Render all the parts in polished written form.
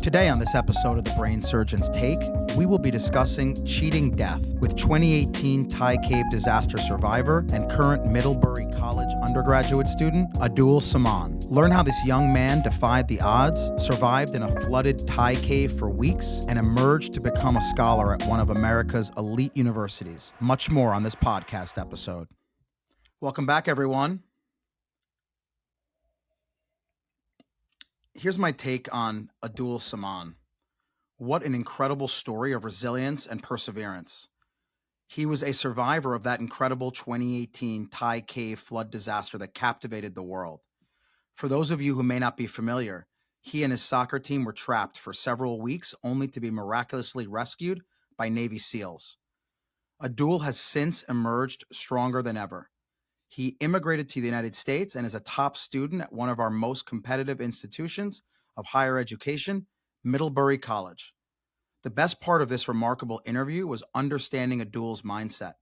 Today on this episode of The Brain Surgeon's Take, we will be discussing cheating death with 2018 Thai cave disaster survivor and current Middlebury College undergraduate student, Adul Samon. Learn how this young man defied the odds, survived in a flooded Thai cave for weeks, and emerged to become a scholar at one of America's elite universities. Much more on this podcast episode. Welcome back, everyone. Here's my take on Adul Samon. What an incredible story of resilience and perseverance. He was a survivor of that incredible 2018 Thai cave flood disaster that captivated the world. For those of you who may not be familiar, he and his soccer team were trapped for several weeks only to be miraculously rescued by Navy SEALs. Adul has since emerged stronger than ever. He immigrated to the United States and is a top student at one of our most competitive institutions of higher education, Middlebury College. The best part of this remarkable interview was understanding Adul's mindset.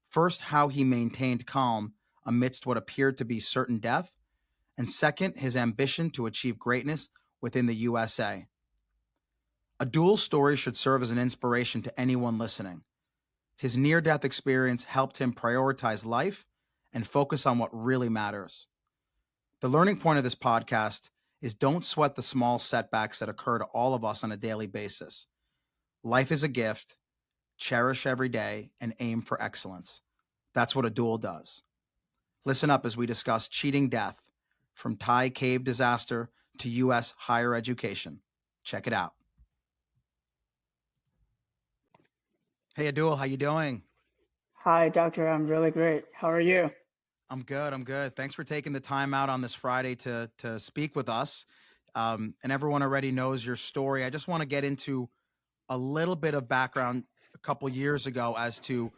First, how he maintained calm amidst what appeared to be certain death, and second, his ambition to achieve greatness within the USA. Adul's story should serve as an inspiration to anyone listening. His near-death experience helped him prioritize life and focus on what really matters. The learning point of this podcast is don't sweat the small setbacks that occur to all of us on a daily basis. Life is a gift, cherish every day, and aim for excellence. That's what Adul does. Listen up as we discuss cheating death, from Thai cave disaster to U.S. higher education. Check it out. Hey, Adul, how you doing? Hi, doctor. I'm really great. How are you? I'm good. Thanks for taking the time out on this Friday to speak with us. And everyone already knows your story. I just want to get into a little bit of background a couple years ago as to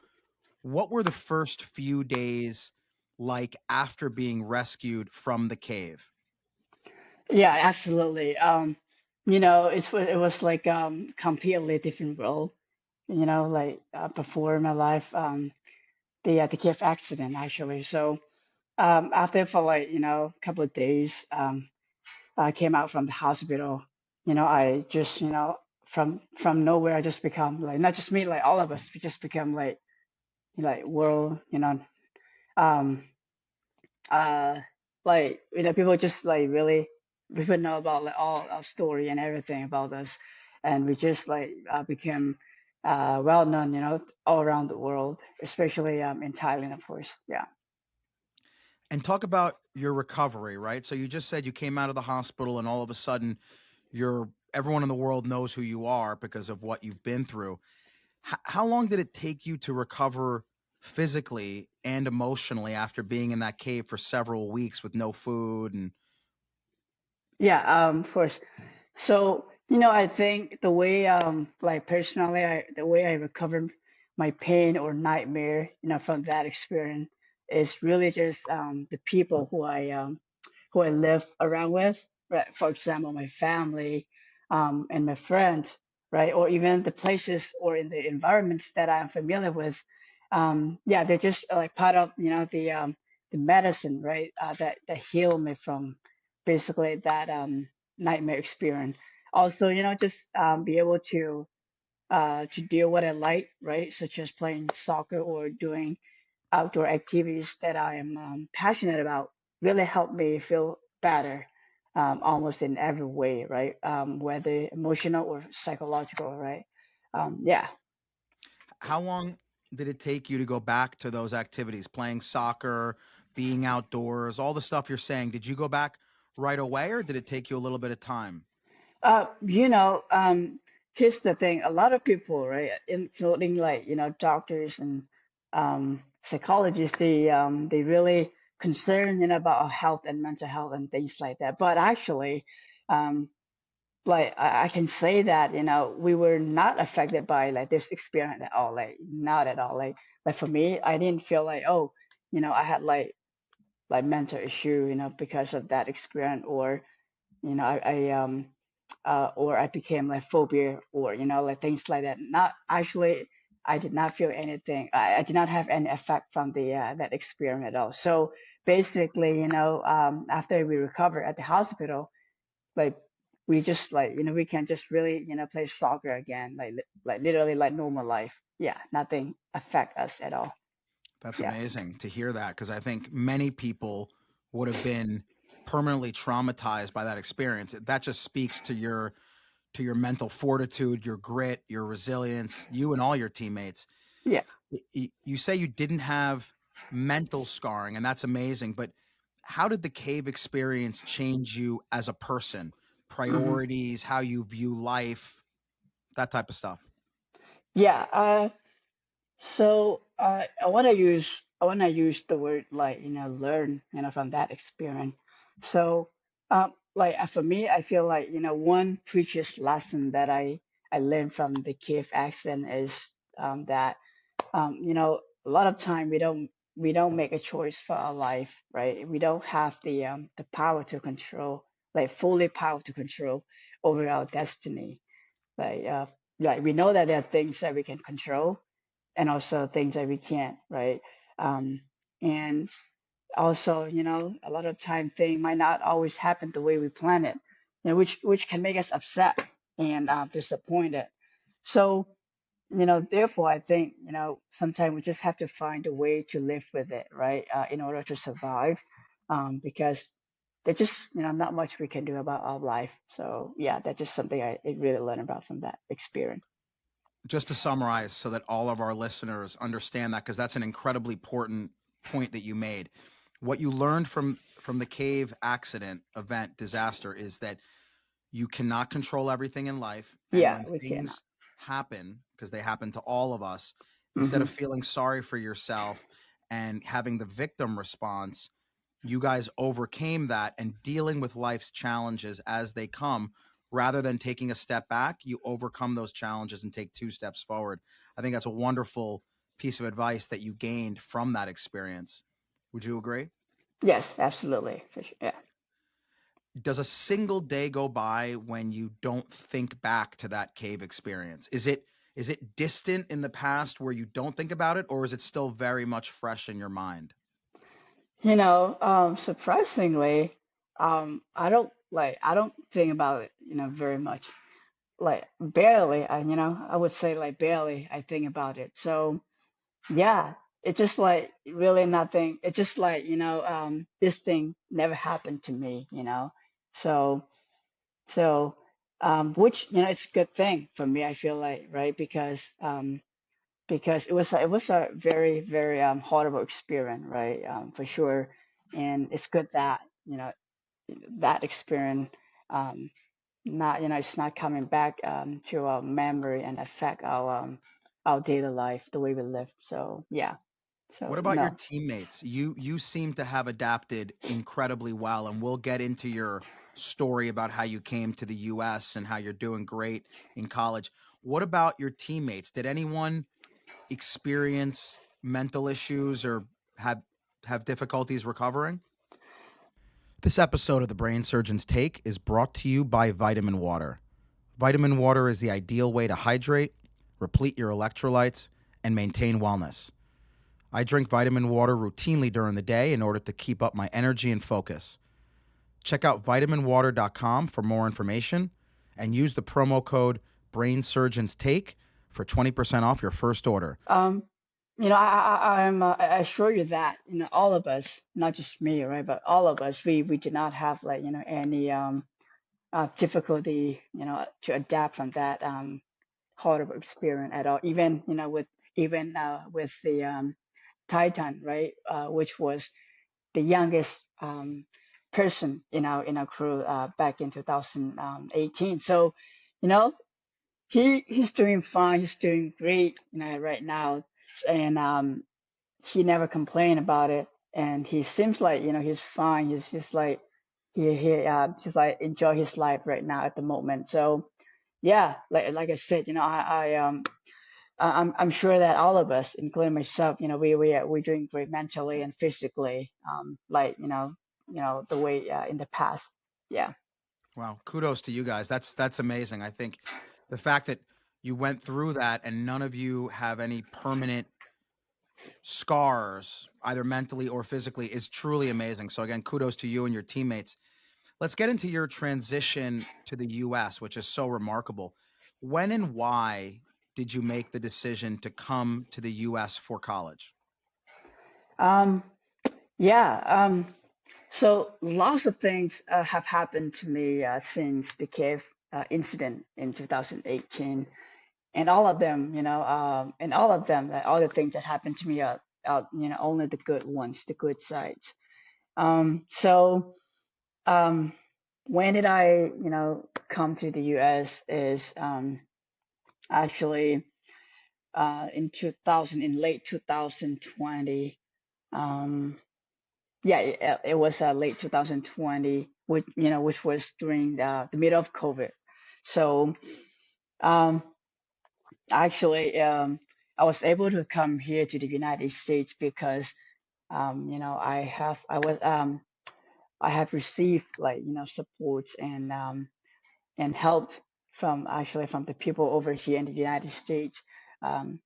what were the first few days like after being rescued from the cave? Yeah, absolutely. It was like completely different role. Before my life, the cave accident actually. So after for a couple of days, I came out from the hospital. I just from nowhere I just become like not just me, like all of us, we just become like world, um uh people just like really people know about like all our story and everything about us, and we just became well known, all around the world, especially in Thailand, of course. Yeah. And talk about your recovery, right? So you just said you came out of the hospital and all of a sudden everyone in the world knows who you are because of what you've been through. How long did it take you to recover physically and emotionally after being in that cave for several weeks with no food and Yeah, of course. So, I think the way, like personally, the way I recovered my pain or nightmare, from that experience is really just the people who I live around with, right? For example, my family, and my friends, right? Or even the places or in the environments that I'm familiar with. Yeah, they're just like part of, the medicine, right? That heal me from basically that nightmare experience. Also, just be able to do what I like, right? Such as playing soccer or doing outdoor activities that I am passionate about really help me feel better, almost in every way, right? Whether emotional or psychological, right? Yeah. how long did it take you to go back to those activities, playing soccer, being outdoors, all the stuff you're saying? Did you go back right away or did it take you a little bit of time? Uh, you know, um, Here's the thing. A lot of people, right, including like, doctors and psychologists, they really concerned, about our health and mental health and things like that. But actually, um, I can say that, we were not affected by like this experience at all, like not at all. Like for me, I didn't feel like, oh, I had like mental issue, because of that experience, or or I became like phobia, or like things like that. Not actually, I did not feel anything. I did not have any effect from the that experience at all. So basically, after we recovered at the hospital, like we just like we can just really play soccer again, like literally like normal life. Yeah, nothing affect us at all. That's Yeah. amazing to hear that because I think many people would have been permanently traumatized by that experience. That just speaks to your mental fortitude, your grit, your resilience, you and all your teammates. Yeah. You say you didn't have mental scarring, and that's amazing. But how did the cave experience change you as a person? Hmm. Priorities, how you view life, that type of stuff. Yeah. So I want to use the word like learn from that experience. So like for me, I feel like one previous lesson that I learned from the cave accident is that a lot of time we don't make a choice for our life, right? We don't have the power to control, like fully power to control over our destiny. Like like we know that there are things that we can control and also things that we can't, right? Um, and also, a lot of time things might not always happen the way we plan it, which can make us upset and disappointed. So, therefore, I think, sometimes we just have to find a way to live with it, right? In order to survive, because there's just, not much we can do about our life. So, yeah, that's just something I really learned about from that experience. Just to summarize so that all of our listeners understand that, because that's an incredibly important point that you made. What you learned from the cave accident event disaster is that you cannot control everything in life, and Yeah, when we cannot. things happen, because they happen to all of us, instead Hmm. of feeling sorry for yourself and having the victim response, you guys overcame that and dealing with life's challenges as they come. Rather than taking a step back, you overcome those challenges and take two steps forward. I think that's a wonderful piece of advice that you gained from that experience. Would you agree? Yes, absolutely, for sure. Yeah. Does a single day go by when you don't think back to that cave experience? Is it distant in the past where you don't think about it, or is it still very much fresh in your mind? Surprisingly, I don't think about it, very much. Like barely, I would say like barely I think about it. So yeah, it's just like really nothing. It's just like, this thing never happened to me. So which, it's a good thing for me, I feel like, right? Because it was a very very horrible experience, right? For sure. And it's good that that experience um not it's not coming back to our memory and affect our daily life, the way we live. So yeah. What So about your no. teammates? You seem to have adapted incredibly well, and we'll get into your story about how you came to the US and how you're doing great in college. What about your teammates? Did anyone experience mental issues or have have difficulties recovering? This episode of the Brain Surgeon's Take is brought to you by Vitamin Water. Vitamin water is the ideal way to hydrate, replete your electrolytes, and maintain wellness. I drink vitamin water routinely during the day in order to keep up my energy and focus. Check out vitaminwater.com for more information and use the promo code BrainSurgeonsTake for 20% off your first order. um I assure you that all of us, not just me, right, but all of us, we did not have like any difficulty to adapt from that horrible experience at all, even with the Titan, right, which was the youngest person in our crew back in 2018. So, you know, he's doing fine. He's doing great, right now, and he never complained about it. And he seems like he's fine. He's just like he just like enjoy his life right now at the moment. So yeah, like I said, I'm sure that all of us, including myself, we're doing great mentally and physically, like the way in the past. Yeah. Wow, kudos to you guys. That's amazing. I think the fact that you went through that and none of you have any permanent scars, either mentally or physically, is truly amazing. So again, kudos to you and your teammates. Let's get into your transition to the US, which is so remarkable. When and why did you make the decision to come to the US for college? Um, yeah. So lots of things have happened to me since the cave incident in 2018, and all of them, and all of them, all the things that happened to me are, only the good ones, the good sides. So um, when did I, come to the U.S. is actually in 2000, in late 2020. Um, yeah, it was late 2020, which was during the middle of COVID. So um, actually, I was able to come here to the United States because I have received like support and helped from the people over here in the United States, um,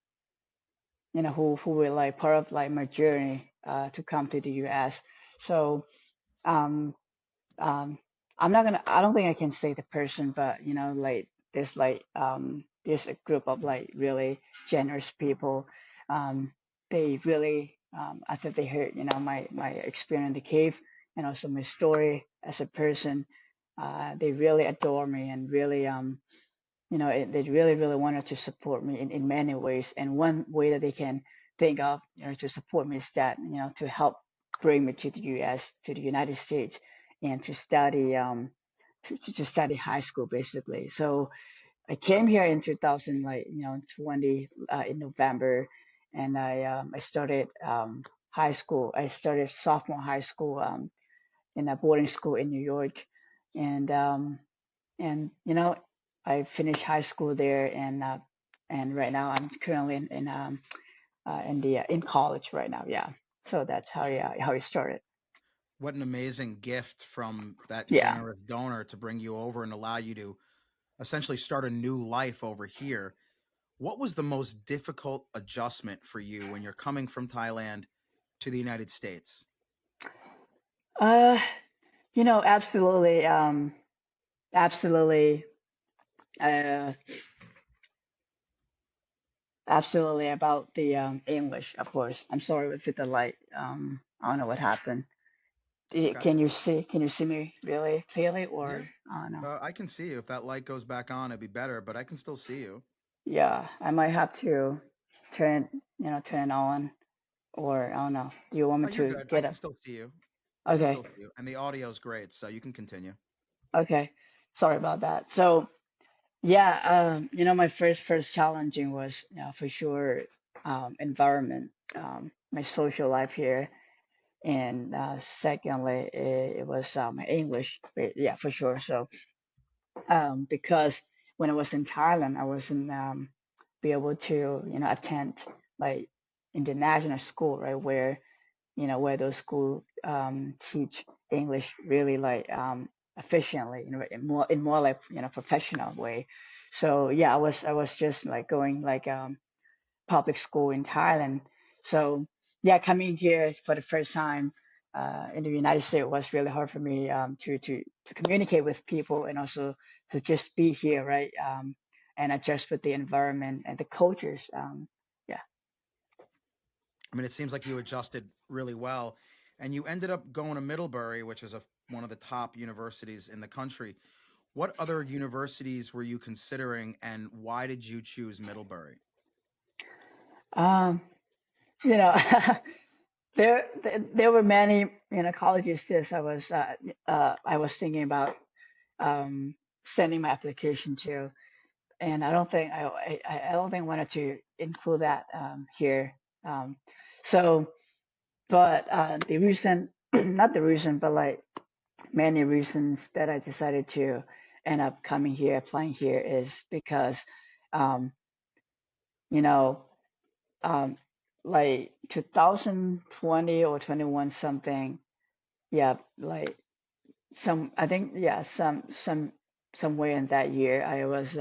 who were like part of like my journey to come to the U.S. So um, um I don't think I can say the person, but like there's a group of like really generous people. They really after they heard my experience in the cave and also my story as a person, they really adore me and really they really really wanted to support me in many ways, and one way that they can think of to support me is that to help bring me to the US, to the United States, and to study to study high school basically. So I came here in 2000 like 20 in November, and I started high school. I started sophomore high school in a boarding school in New York, and I finished high school there, and right now I'm currently in college right now. Yeah, so that's how it started. What an amazing gift from that Yeah. generous donor to bring you over and allow you to essentially start a new life over here. What was the most difficult adjustment for you when you're coming from Thailand to the United States? Uh, absolutely, absolutely, uh, absolutely about the English, of course. I'm sorry with the light. I don't know what happened. It's okay. Can you see me really clearly, Yeah. or I don't know? I can see you. If that light goes back on, it'd be better, but I can still see you. Yeah, I might have to turn it on, or I don't know. Do you want me Oh, you're to good. I get can up? still see you. I can Okay, still see you. And the audio is great, so you can continue. okay. Sorry about that. So yeah, my first challenging was for sure environment, my social life here, and secondly, it was my English. But yeah, for sure. So because when I was in Thailand, I wasn't be able to attend like international school, right, where where those school teach English really like efficiently, in more like professional way. So yeah, I was just like going like public school in Thailand. So yeah, coming here for the first time in the United States was really hard for me to communicate with people, and also to just be here, right? And adjust with the environment and the cultures. Yeah. I mean, it seems like you adjusted really well, and you ended up going to Middlebury, which is one of the top universities in the country. What other universities were you considering, and why did you choose Middlebury? Um, you know, there were many colleges. This I was thinking about um, sending my application to, and I don't think I wanted to include that here. Um, so, but the reason, not the reason, but like many reasons that I decided to end up coming here, applying here, is because um, you know um, like 2020 or 21 something. Yeah, like some I think yeah somewhere in that year I was